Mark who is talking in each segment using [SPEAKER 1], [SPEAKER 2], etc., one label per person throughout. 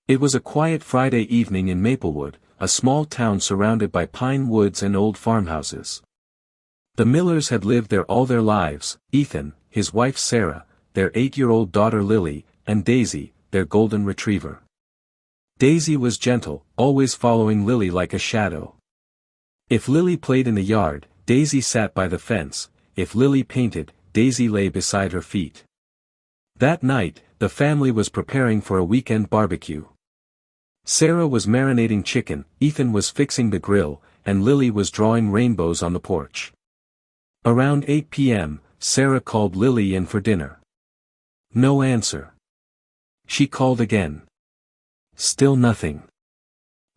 [SPEAKER 1] It was a quiet Friday evening in Maplewood, a small town surrounded by pine woods and old farmhouses. The Millers had lived there all their lives: Ethan, his wife Sarah, their 8-year-old daughter Lily, and Daisy, their golden retriever. Daisy was gentle, always following Lily like a shadow. If Lily played in the yard, Daisy sat by the fence; if Lily painted, Daisy lay beside her feet. That night, the family was preparing for a weekend barbecue. Sarah was marinating chicken, Ethan was fixing the grill, and Lily was drawing rainbows on the porch. Around 8 p.m., Sarah called Lily in for dinner. No answer. She called again. Still nothing.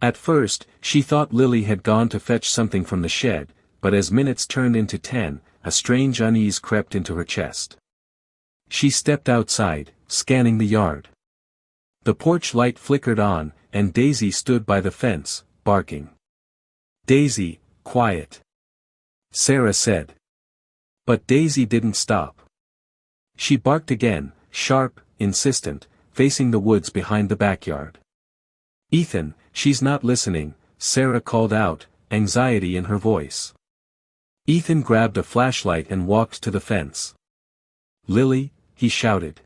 [SPEAKER 1] At first, she thought Lily had gone to fetch something from the shed, but as minutes turned into 10, a strange unease crept into her chest. She stepped outside, scanning the yard. The porch light flickered on, and Daisy stood by the fence, barking. "Daisy, quiet," Sarah said. But Daisy didn't stop. She barked again, sharp, insistent, facing the woods behind the backyard. "Ethan, she's not listening," Sarah called out, anxiety in her voice. Ethan grabbed a flashlight and walked to the fence. "Lily," he shouted.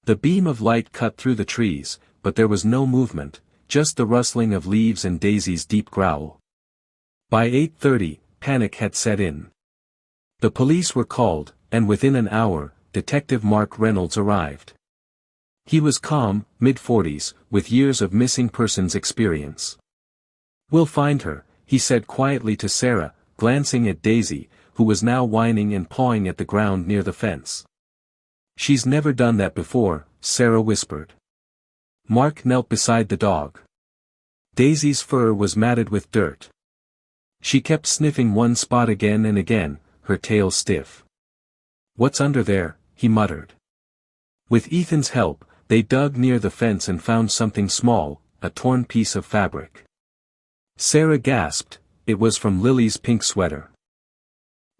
[SPEAKER 1] The beam of light cut through the trees, but there was no movement, just the rustling of leaves and Daisy's deep growl. By 8:30, panic had set in. The police were called, and within an hour, Detective Mark Reynolds arrived. He was calm, mid-40s, with years of missing persons experience. "We'll find her," he said quietly to Sarah, glancing at Daisy, who was now whining and pawing at the ground near the fence. "She's never done that before," Sarah whispered. Mark knelt beside the dog. Daisy's fur was matted with dirt. She kept sniffing one spot again and again, her tail stiff. "What's under there?" he muttered. With Ethan's help, they dug near the fence and found something small, a torn piece of fabric. Sarah gasped, it was from Lily's pink sweater.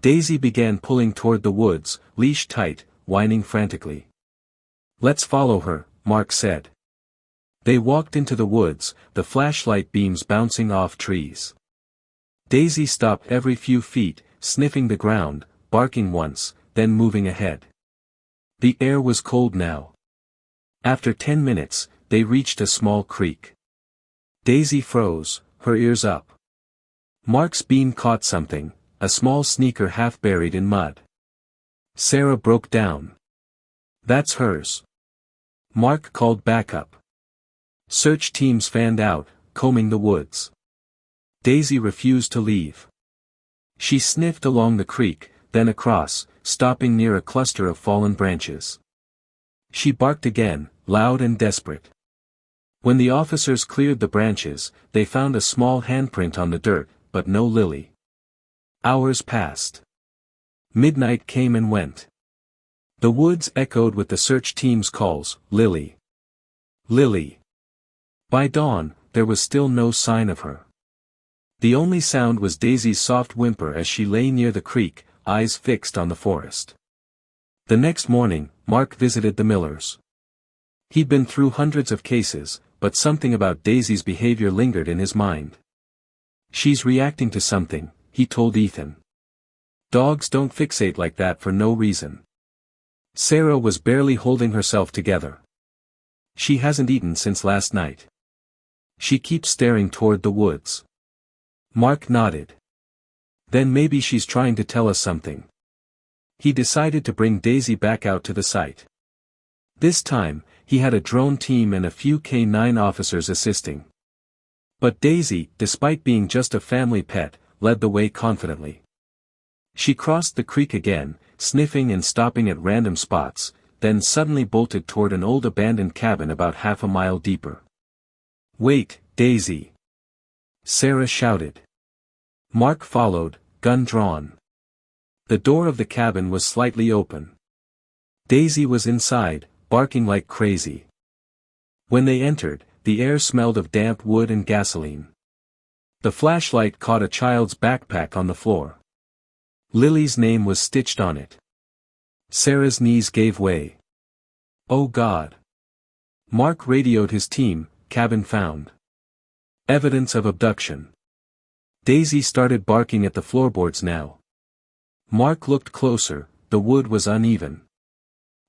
[SPEAKER 1] Daisy began pulling toward the woods, leash tight, whining frantically. "Let's follow her," Mark said. They walked into the woods, the flashlight beams bouncing off trees. Daisy stopped every few feet, sniffing the ground, barking once, then moving ahead. The air was cold now. After 10 minutes, they reached a small creek. Daisy froze, her ears up. Mark's beam caught something, a small sneaker half buried in mud. Sarah broke down. "That's hers." Mark called backup. Search teams fanned out, combing the woods. Daisy refused to leave. She sniffed along the creek, then across, stopping near a cluster of fallen branches. She barked again, loud and desperate. When the officers cleared the branches, they found a small handprint on the dirt, but no Lily. Hours passed. Midnight came and went. The woods echoed with the search team's calls, "Lily! Lily!" By dawn, there was still no sign of her. The only sound was Daisy's soft whimper as she lay near the creek, eyes fixed on the forest. The next morning, Mark visited the Millers. He'd been through hundreds of cases, but something about Daisy's behavior lingered in his mind. "She's reacting to something," he told Ethan. "Dogs don't fixate like that for no reason." Sarah was barely holding herself together. "She hasn't eaten since last night. She keeps staring toward the woods." Mark nodded. "Then maybe she's trying to tell us something." He decided to bring Daisy back out to the site. This time, he had a drone team and a few K-9 officers assisting. But Daisy, despite being just a family pet, led the way confidently. She crossed the creek again, sniffing and stopping at random spots, then suddenly bolted toward an old abandoned cabin about half a mile deeper. "Wait, Daisy!" Sarah shouted. Mark followed, gun drawn. The door of the cabin was slightly open. Daisy was inside, barking like crazy. When they entered, the air smelled of damp wood and gasoline. The flashlight caught a child's backpack on the floor. Lily's name was stitched on it. Sarah's knees gave way. "Oh God!" Mark radioed his team, cabin found. Evidence of abduction. Daisy started barking at the floorboards now. Mark looked closer, the wood was uneven.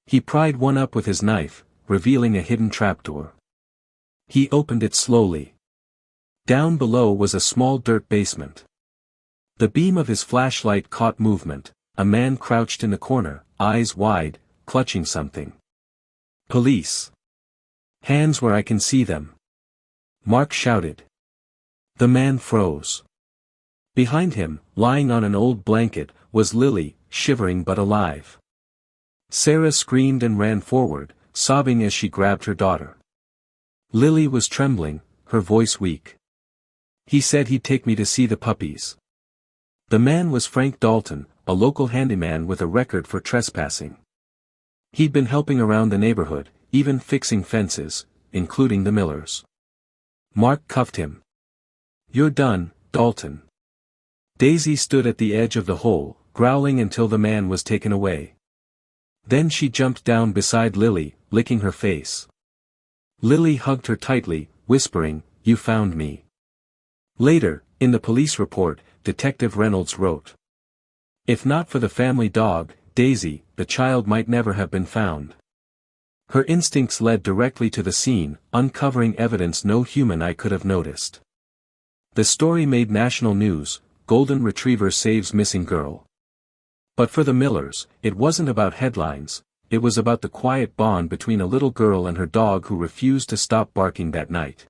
[SPEAKER 1] He pried one up with his knife, revealing a hidden trapdoor. He opened it slowly. Down below was a small dirt basement. The beam of his flashlight caught movement, a man crouched in the corner, eyes wide, clutching something. Police. Hands where I can see them. Mark shouted. The man froze. Behind him, lying on an old blanket, was Lily, shivering but alive. Sarah screamed and ran forward, sobbing as she grabbed her daughter. Lily was trembling, her voice weak. He said he'd take me to see the puppies. The man was Frank Dalton, a local handyman with a record for trespassing. He'd been helping around the neighborhood, even fixing fences, including the Millers. Mark cuffed him. You're done, Dalton. Daisy stood at the edge of the hole, growling until the man was taken away. Then she jumped down beside Lily, licking her face. Lily hugged her tightly, whispering, "You found me." Later, in the police report, Detective Reynolds wrote, "If not for the family dog, Daisy, the child might never have been found. Her instincts led directly to the scene, uncovering evidence no human eye could have noticed." The story made national news, Golden Retriever saves missing girl. But for the Millers, it wasn't about headlines, it was about the quiet bond between a little girl and her dog who refused to stop barking that night.